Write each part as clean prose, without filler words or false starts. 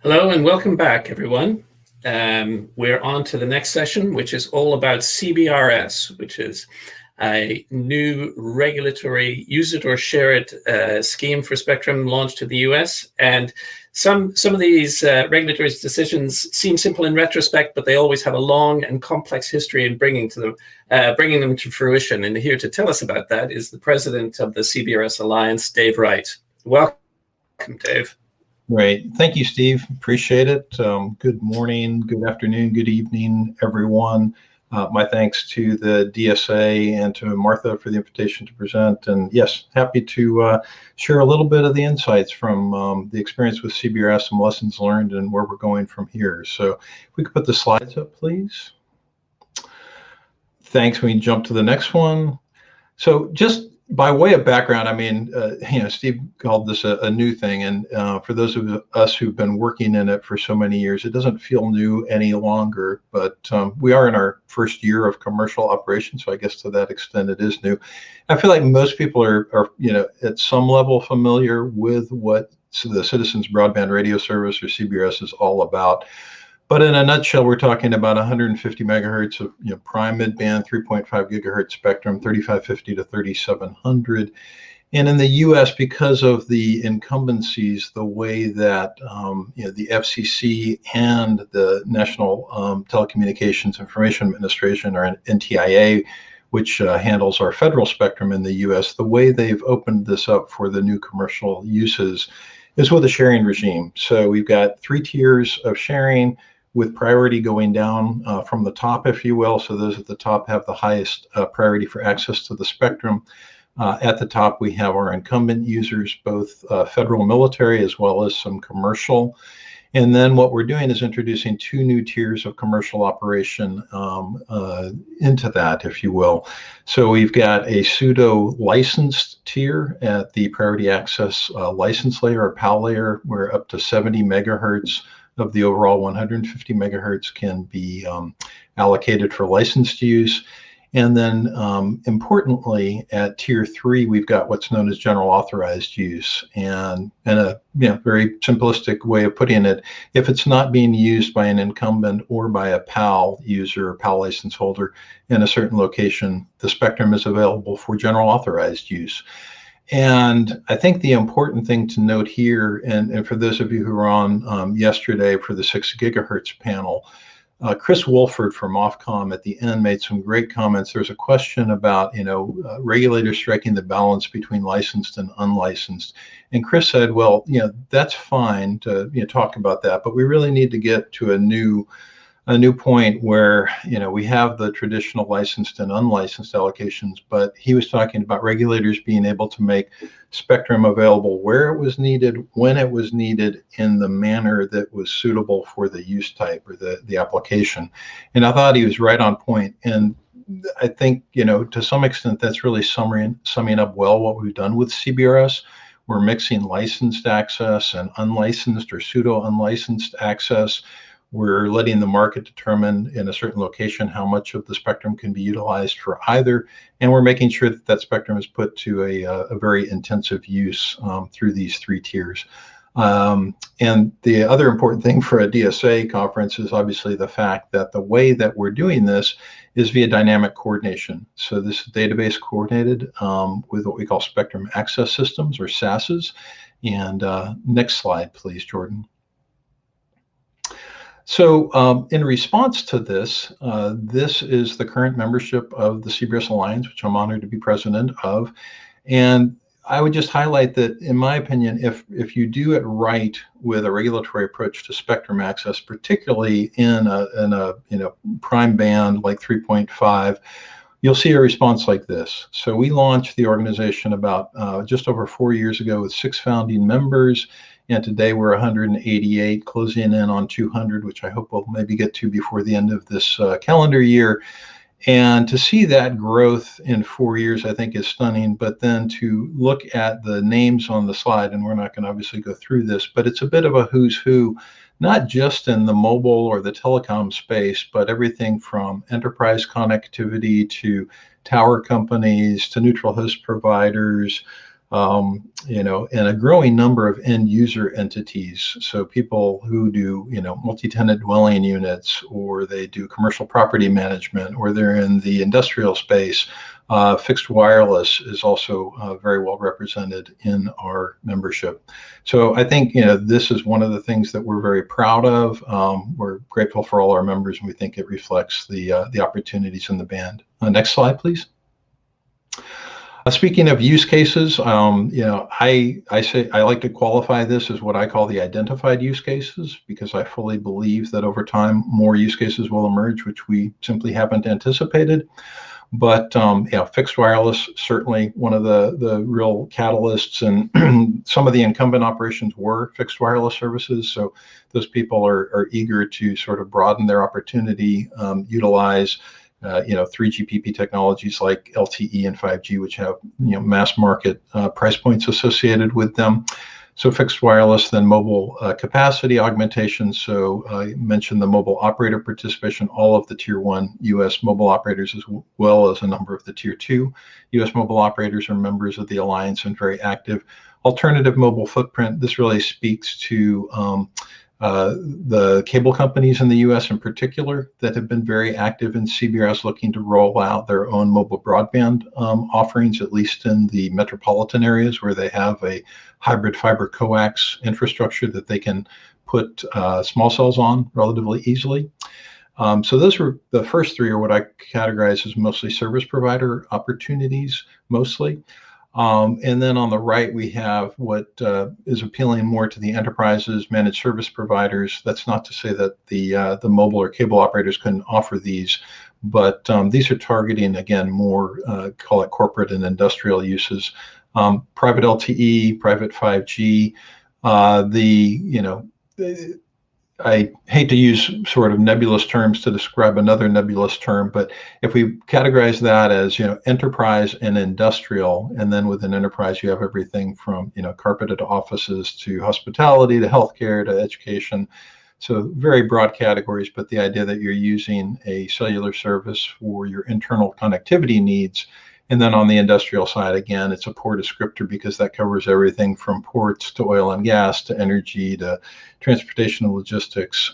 Hello and welcome back, everyone. We're on to the next session, which is all about CBRS, which is a new regulatory use it or share it scheme for spectrum launched to the US. And some of these regulatory decisions seem simple in retrospect, but they always have a long and complex history in bringing them to fruition. And here to tell us about that is the president of the CBRS Alliance, Dave Wright. Welcome, Dave. Great. Thank you, Steve. Appreciate it. Good morning, good afternoon, good evening, everyone. My thanks to the DSA and to Martha for the invitation to present. And yes, happy to share a little bit of the insights from the experience with CBRS, some lessons learned, and where we're going from here. So if we could put the slides up, please. Thanks. We can jump to the next one. So just by way of background, I mean, Steve called this a new thing, and for those of us who've been working in it for so many years, it doesn't feel new any longer, but we are in our first year of commercial operation, so I guess to that extent it is new. I feel like most people are at some level familiar with what the Citizens Broadband Radio Service, or CBRS, is all about. But in a nutshell, we're talking about 150 megahertz of prime midband, 3.5 gigahertz spectrum, 3550 to 3700. And in the U.S., because of the incumbencies, the way that the FCC and the National Telecommunications Information Administration, or NTIA, which handles our federal spectrum in the U.S., the way they've opened this up for the new commercial uses is with a sharing regime. So we've got 3 tiers of sharing, with priority going down from the top, if you will. So those at the top have the highest priority for access to the spectrum. At the top, we have our incumbent users, both federal military as well as some commercial. And then what we're doing is introducing 2 new tiers of commercial operation into that, if you will. So we've got a pseudo licensed tier at the priority access license layer, or PAL layer, where up to 70 megahertz of the overall 150 megahertz can be allocated for licensed use. And then importantly, at tier 3, we've got what's known as general authorized use. And in a very simplistic way of putting it, if it's not being used by an incumbent or by a PAL user or PAL license holder in a certain location, the spectrum is available for general authorized use. And I think the important thing to note here, and for those of you who were on yesterday for the 6 gigahertz panel, Chris Wolford from Ofcom at the end made some great comments. There's a question about, regulators striking the balance between licensed and unlicensed. And Chris said, well, that's fine to talk about that, but we really need to get to a new point where we have the traditional licensed and unlicensed allocations, but he was talking about regulators being able to make spectrum available where it was needed, when it was needed, in the manner that was suitable for the use type or the application. And I thought he was right on point. And I think to some extent that's really summing up well what we've done with CBRS. We're mixing licensed access and unlicensed or pseudo unlicensed access. We're letting the market determine in a certain location how much of the spectrum can be utilized for either, and we're making sure that that spectrum is put to a very intensive use through these 3 tiers. And the other important thing for a DSA conference is obviously the fact that the way that we're doing this is via dynamic coordination. So this is database coordinated with what we call spectrum access systems, or SASs. And next slide, please, Jordan. So in response to this, this is the current membership of the CBRS Alliance, which I'm honored to be president of. And I would just highlight that, in my opinion, if you do it right with a regulatory approach to spectrum access, particularly in a prime band like 3.5, you'll see a response like this. So we launched the organization about just over 4 years ago with 6 founding members. And today we're 188, closing in on 200, which I hope we'll maybe get to before the end of this calendar year. And to see that growth in 4 years, I think, is stunning. But then to look at the names on the slide, and we're not going to obviously go through this, but it's a bit of a who's who, not just in the mobile or the telecom space, but everything from enterprise connectivity to tower companies to neutral host providers, and a growing number of end user entities. So people who do, multi-tenant dwelling units, or they do commercial property management, or they're in the industrial space. Fixed wireless is also very well represented in our membership. So I think, this is one of the things that we're very proud of. We're grateful for all our members, and we think it reflects the opportunities in the band. Next slide, please. Speaking of use cases, I like to qualify this as what I call the identified use cases, because I fully believe that over time more use cases will emerge, which we simply haven't anticipated. But fixed wireless, certainly one of the real catalysts, and some of the incumbent operations were fixed wireless services. So those people are eager to sort of broaden their opportunity, utilize 3GPP technologies like LTE and 5G, which have mass market price points associated with them. So fixed wireless, then mobile capacity augmentation. So I mentioned the mobile operator participation, all of the tier 1 US mobile operators, as well as a number of the tier 2 US mobile operators, are members of the Alliance and very active. Alternative mobile footprint, this really speaks to the cable companies in the US in particular that have been very active in CBRS, looking to roll out their own mobile broadband offerings, at least in the metropolitan areas where they have a hybrid fiber coax infrastructure that they can put small cells on relatively easily. So those were the first three, are what I categorize as mostly service provider opportunities, mostly. And then on the right, we have what is appealing more to the enterprises, managed service providers. That's not to say that the mobile or cable operators couldn't offer these, but these are targeting, again, more call it corporate and industrial uses. Private LTE, private 5G. I hate to use sort of nebulous terms to describe another nebulous term, but if we categorize that as, enterprise and industrial, and then within enterprise, you have everything from, carpeted offices to hospitality to healthcare to education. So very broad categories, but the idea that you're using a cellular service for your internal connectivity needs. And then on the industrial side, again, it's a poor descriptor because that covers everything from ports to oil and gas to energy to transportation and logistics.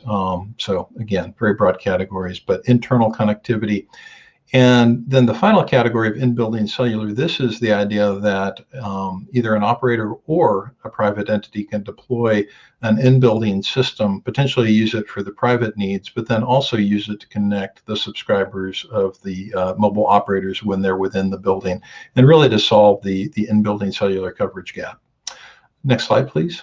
So again, very broad categories, but internal connectivity. And then the final category of in-building cellular, this is the idea that either an operator or a private entity can deploy an in-building system, potentially use it for the private needs, but then also use it to connect the subscribers of the mobile operators when they're within the building, and really to solve the in-building cellular coverage gap. Next slide, please.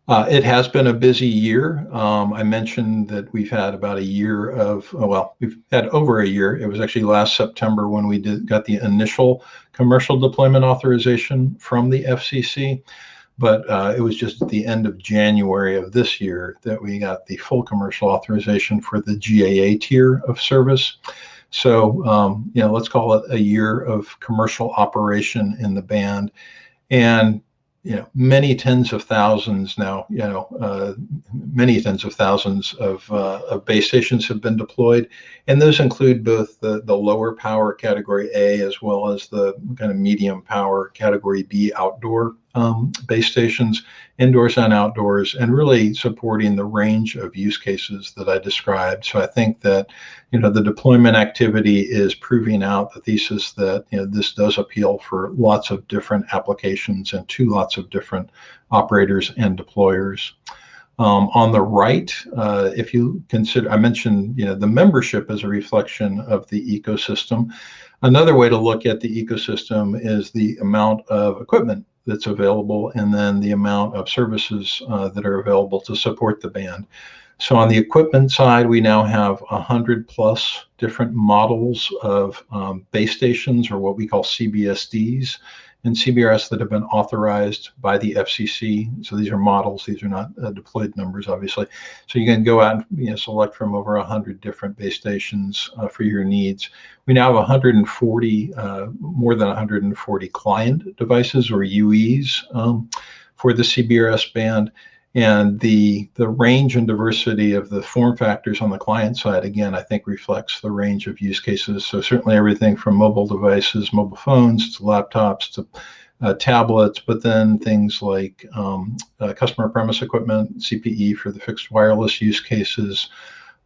It has been a busy year. I mentioned that we've had about a year of, we've had over a year. It was actually last September when we got the initial commercial deployment authorization from the FCC, but it was just at the end of January of this year that we got the full commercial authorization for the GAA tier of service. So, let's call it a year of commercial operation in the band. And many tens of thousands now, many tens of thousands of base stations have been deployed. And those include both the lower power category A, as well as the kind of medium power category B outdoor base stations, indoors and outdoors, and really supporting the range of use cases that I described. So I think that, the deployment activity is proving out the thesis that, this does appeal for lots of different applications and to lots of different operators and deployers. On the right, if you consider, I mentioned, the membership as a reflection of the ecosystem. Another way to look at the ecosystem is the amount of equipment that's available, and then the amount of services that are available to support the band. So on the equipment side, we now have 100+ different models of base stations, or what we call CBSDs, in CBRS that have been authorized by the FCC. So these are models; these are not deployed numbers, obviously. So you can go out and select from over 100 different base stations for your needs. We now have 140, more than 140 client devices, or UEs, for the CBRS band. And the range and diversity of the form factors on the client side, again, I think reflects the range of use cases. So certainly everything from mobile devices, mobile phones, to laptops, to tablets, but then things like customer premise equipment, CPE for the fixed wireless use cases,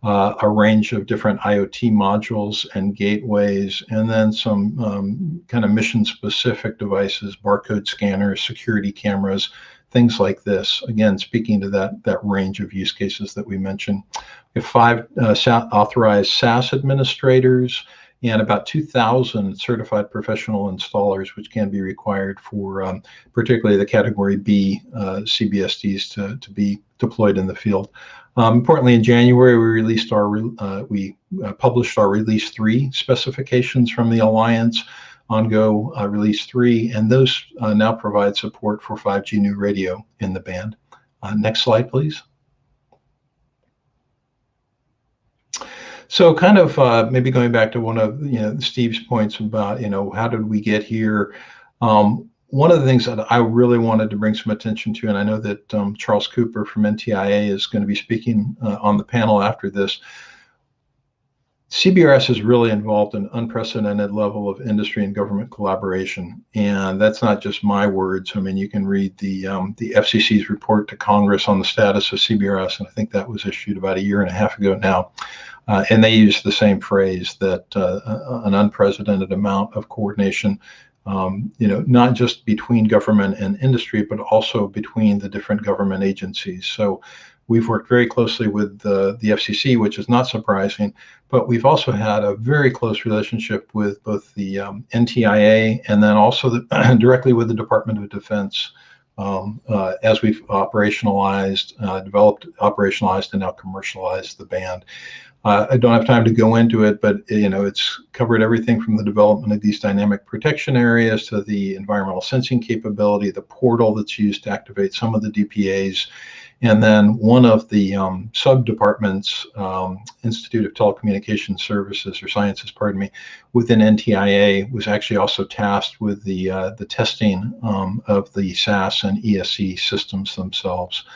a range of different IoT modules and gateways, and then some kind of mission-specific devices, barcode scanners, security cameras, things like this. Again, speaking to that range of use cases that we mentioned. We have 5 authorized SaaS administrators and about 2,000 certified professional installers, which can be required for particularly the Category B CBSDs to be deployed in the field. Importantly, in January, we published our Release 3 specifications from the Alliance, OnGo Release 3, and those now provide support for 5G new radio in the band. Next slide, please. So kind of maybe going back to one of Steve's points about how did we get here. One of the things that I really wanted to bring some attention to, and I know that Charles Cooper from NTIA is going to be speaking on the panel after this. CBRS is really involved in unprecedented level of industry and government collaboration, and that's not just my words. I mean, you can read the FCC's report to Congress on the status of CBRS, and I think that was issued about 1.5 years ago now, and they use the same phrase, that an unprecedented amount of coordination, not just between government and industry, but also between the different government agencies. So we've worked very closely with the FCC, which is not surprising, but we've also had a very close relationship with both the NTIA and then also directly with the Department of Defense as we've operationalized, developed, operationalized, and now commercialized the band. I don't have time to go into it, but it's covered everything from the development of these dynamic protection areas to the environmental sensing capability, the portal that's used to activate some of the DPAs. And then one of the sub-departments, Institute of Telecommunication Services or Sciences, pardon me, within NTIA was actually also tasked with the testing of the SAS and ESE systems themselves.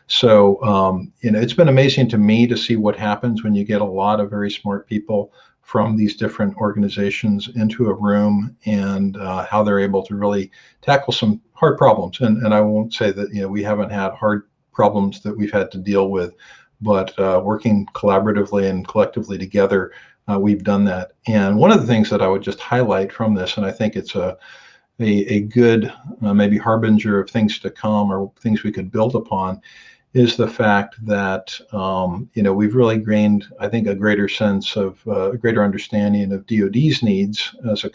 So, it's been amazing to me to see what happens when you get a lot of very smart people from these different organizations into a room and how they're able to really tackle some hard problems. And I won't say that, we haven't had hard problems that we've had to deal with, but working collaboratively and collectively together, we've done that. And one of the things that I would just highlight from this, and I think it's a good maybe harbinger of things to come or things we could build upon, is the fact that we've really gained, I think, a greater sense of a greater understanding of DoD's needs as a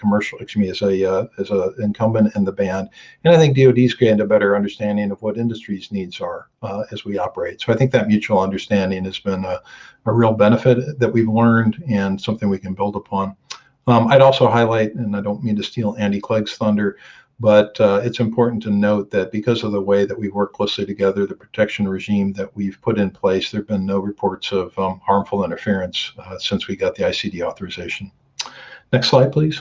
incumbent in the band, and I think DoD's gained a better understanding of what industry's needs are as we operate. So I think that mutual understanding has been a real benefit that we've learned and something we can build upon. I'd also highlight, and I don't mean to steal Andy Clegg's thunder, but it's important to note that because of the way that we work closely together, the protection regime that we've put in place, there have been no reports of harmful interference since we got the ICD authorization. Next slide, please.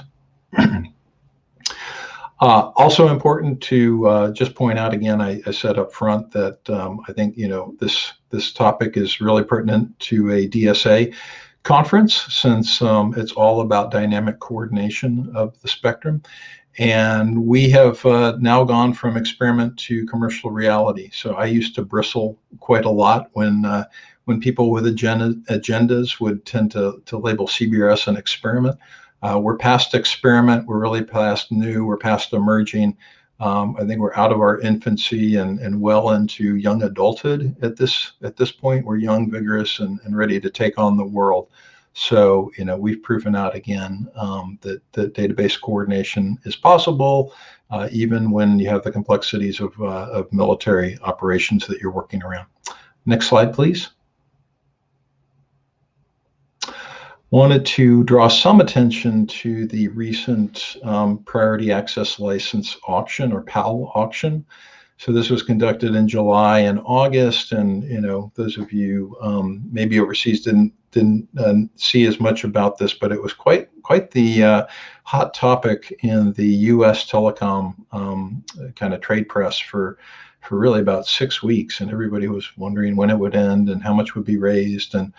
Also important to just point out again, I said up front that I think this topic is really pertinent to a DSA conference, since it's all about dynamic coordination of the spectrum. And we have now gone from experiment to commercial reality. So I used to bristle quite a lot when people with agendas would tend to label CBRS an experiment. We're past experiment. We're really past new. We're past emerging. I think we're out of our infancy and well into young adulthood at this point. We're young, vigorous, and ready to take on the world. So, we've proven out again that database coordination is possible, even when you have the complexities of military operations that you're working around. Next slide, please. Wanted to draw some attention to the recent Priority Access License auction, or PAL auction. So this was conducted in July and August, and those of you maybe overseas didn't see as much about this, but it was quite the hot topic in the U.S. telecom kind of trade press for for really about 6 weeks, and everybody was wondering when it would end and how much would be raised. And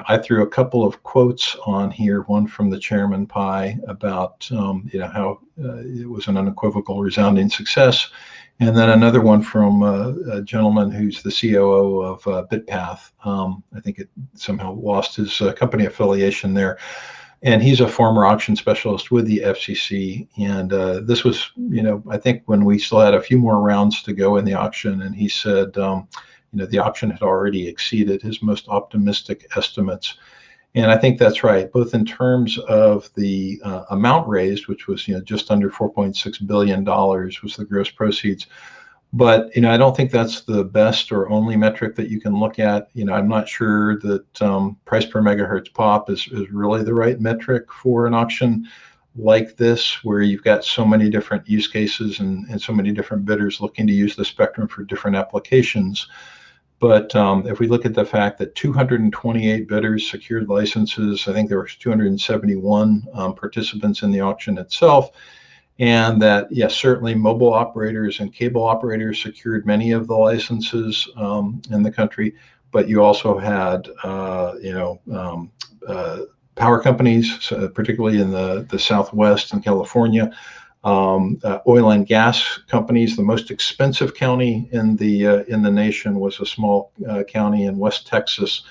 I threw a couple of quotes on here, one from the chairman Pai about how it was an unequivocal, resounding success, and then another one from a gentleman who's the COO of BitPath. I think it somehow lost his company affiliation there. And he's a former auction specialist with the FCC. And this was, I think when we still had a few more rounds to go in the auction, and he said, the auction had already exceeded his most optimistic estimates. And I think that's right, both in terms of the amount raised, which was just under $4.6 billion was the gross proceeds. But I don't think that's the best or only metric that you can look at. I'm not sure that price per megahertz pop is really the right metric for an auction like this, where you've got so many different use cases and so many different bidders looking to use the spectrum for different applications. But if we look at the fact that 228 bidders secured licenses, I think there were 271 participants in the auction itself, and that, yes, certainly mobile operators and cable operators secured many of the licenses in the country, but you also had, power companies, particularly in the Southwest and California, oil and gas companies. The most expensive county in the nation was a small county in West Texas.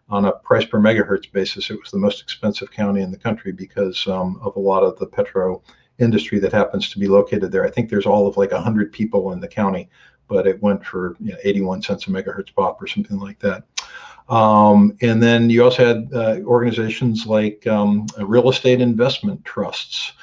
On a price per megahertz basis, it was the most expensive county in the country because of a lot of the petro industry that happens to be located there. I think there's all of like 100 people in the county, but it went for 81 cents a megahertz pop or something like that. And then you also had organizations like real estate investment trusts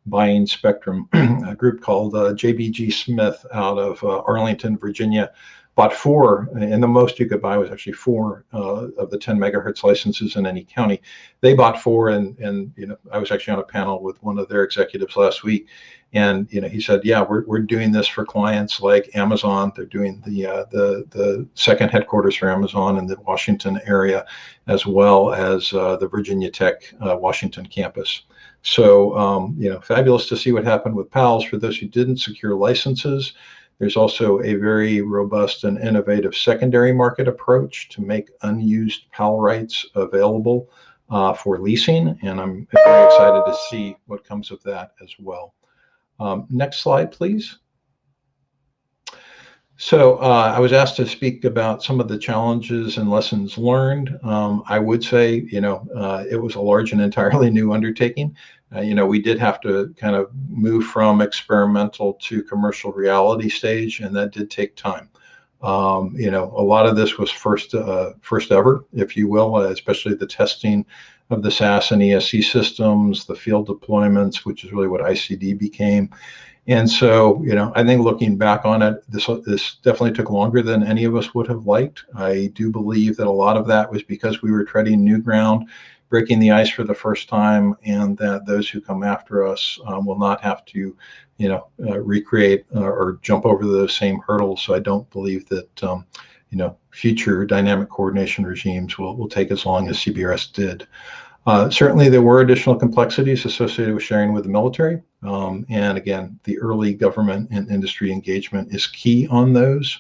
buying spectrum. A group called JBG Smith out of Arlington, Virginia, bought 4, and the most you could buy was actually 4 of the 10 megahertz licenses in any county. They bought 4, and I was actually on a panel with one of their executives last week, and he said, yeah, we're doing this for clients like Amazon. They're doing the second headquarters for Amazon in the Washington area, as well as the Virginia Tech Washington campus. So fabulous to see what happened with PALs. For those who didn't secure licenses, there's also a very robust and innovative secondary market approach to make unused PAL rights available for leasing, and I'm very excited to see what comes of that as well. Next slide, please. So I was asked to speak about some of the challenges and lessons learned. I would say, it was a large and entirely new undertaking. We did have to kind of move from experimental to commercial reality stage, and that did take time. A lot of this was first ever, if you will, especially the testing of the SAS and ESC systems, the field deployments, which is really what ICD became. And so, I think looking back on it, this definitely took longer than any of us would have liked. I do believe that a lot of that was because we were treading new ground, breaking the ice for the first time, and that those who come after us will not have to, recreate or jump over those same hurdles. So I don't believe that, future dynamic coordination regimes will take as long as CBRS did. Certainly, there were additional complexities associated with sharing with the military. And again, the early government and industry engagement is key on those.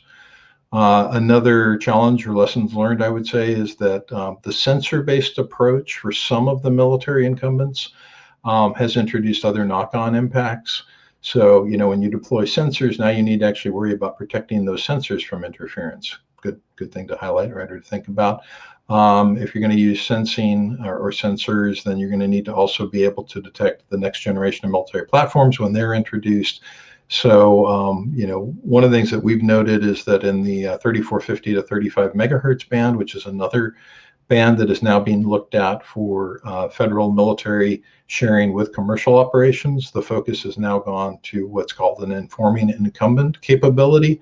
Another challenge or lessons learned, I would say, is that the sensor-based approach for some of the military incumbents has introduced other knock-on impacts. So, when you deploy sensors, now you need to actually worry about protecting those sensors from interference. Good thing to highlight, right, or to think about. If you're going to use sensing or sensors, then you're going to need to also be able to detect the next generation of military platforms when they're introduced. So, one of the things that we've noted is that in the 3450 to 35 megahertz band, which is another band that is now being looked at for federal military sharing with commercial operations, the focus has now gone to what's called an informing incumbent capability.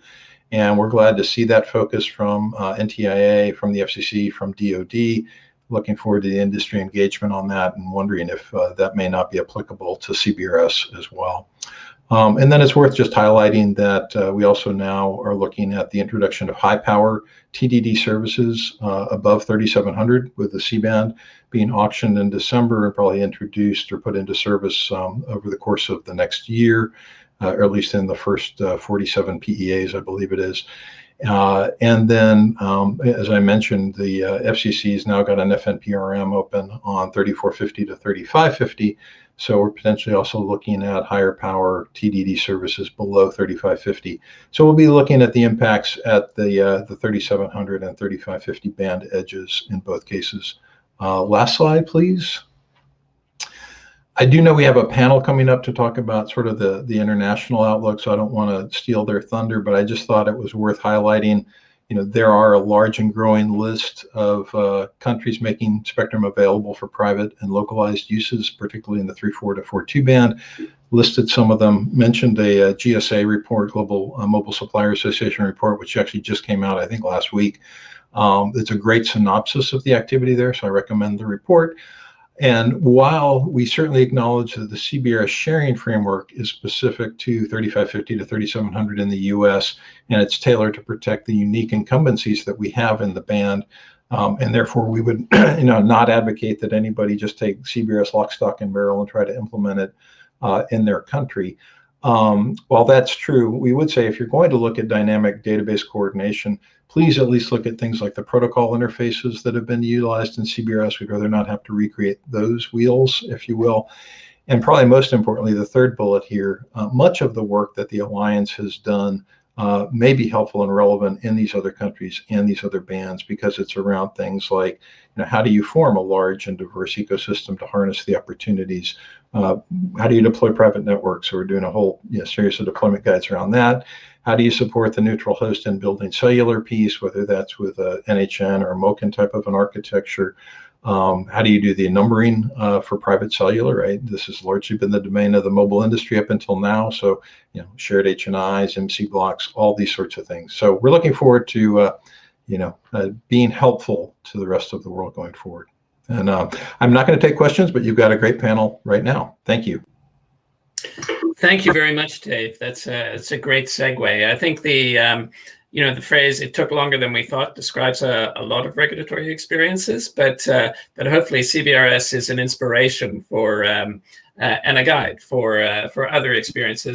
And we're glad to see that focus from NTIA, from the FCC, from DoD. Looking forward to the industry engagement on that and wondering if that may not be applicable to CBRS as well. And then it's worth just highlighting that we also now are looking at the introduction of high power TDD services above 3700, with the C-band being auctioned in December and probably introduced or put into service over the course of the next year. or at least in the first 47 PEAs, I believe it is. And then, as I mentioned, the FCC has now got an FNPRM open on 3450 to 3550. So we're potentially also looking at higher power TDD services below 3550. So we'll be looking at the impacts at the 3700 and 3550 band edges in both cases. Last slide, please. I do know we have a panel coming up to talk about sort of the international outlook, so I don't want to steal their thunder, but I just thought it was worth highlighting. You know, there are a large and growing list of countries making spectrum available for private and localized uses, particularly in the 3.4 to 4.2 band. Listed some of them, mentioned a GSA report, Global Mobile Supplier Association report, which actually just came out, I think, last week. It's a great synopsis of the activity there, so I recommend the report. And while we certainly acknowledge that the CBRS sharing framework is specific to 3550 to 3700 in the US, and it's tailored to protect the unique incumbencies that we have in the band, and therefore we would not advocate that anybody just take CBRS lock, stock, and barrel and try to implement it in their country. While that's true, we would say if you're going to look at dynamic database coordination, please at least look at things like the protocol interfaces that have been utilized in CBRS. We'd rather not have to recreate those wheels, if you will. And probably most importantly, the third bullet here, much of the work that the Alliance has done may be helpful and relevant in these other countries and these other bands, because it's around things like, how do you form a large and diverse ecosystem to harness the opportunities? How do you deploy private networks? So we're doing a whole series of deployment guides around that. How do you support the neutral host and building cellular piece, whether that's with a NHN or a MOCN type of an architecture? How do you do the numbering for private cellular, right? This has largely been the domain of the mobile industry up until now. So, shared HNIs, MC blocks, all these sorts of things. So we're looking forward to, being helpful to the rest of the world going forward. And I'm not going to take questions, but you've got a great panel right now. Thank you. Thank you very much, Dave. That's a great segue. I think the phrase "it took longer than we thought" describes a lot of regulatory experiences, but hopefully CBRS is an inspiration for and a guide for other experiences.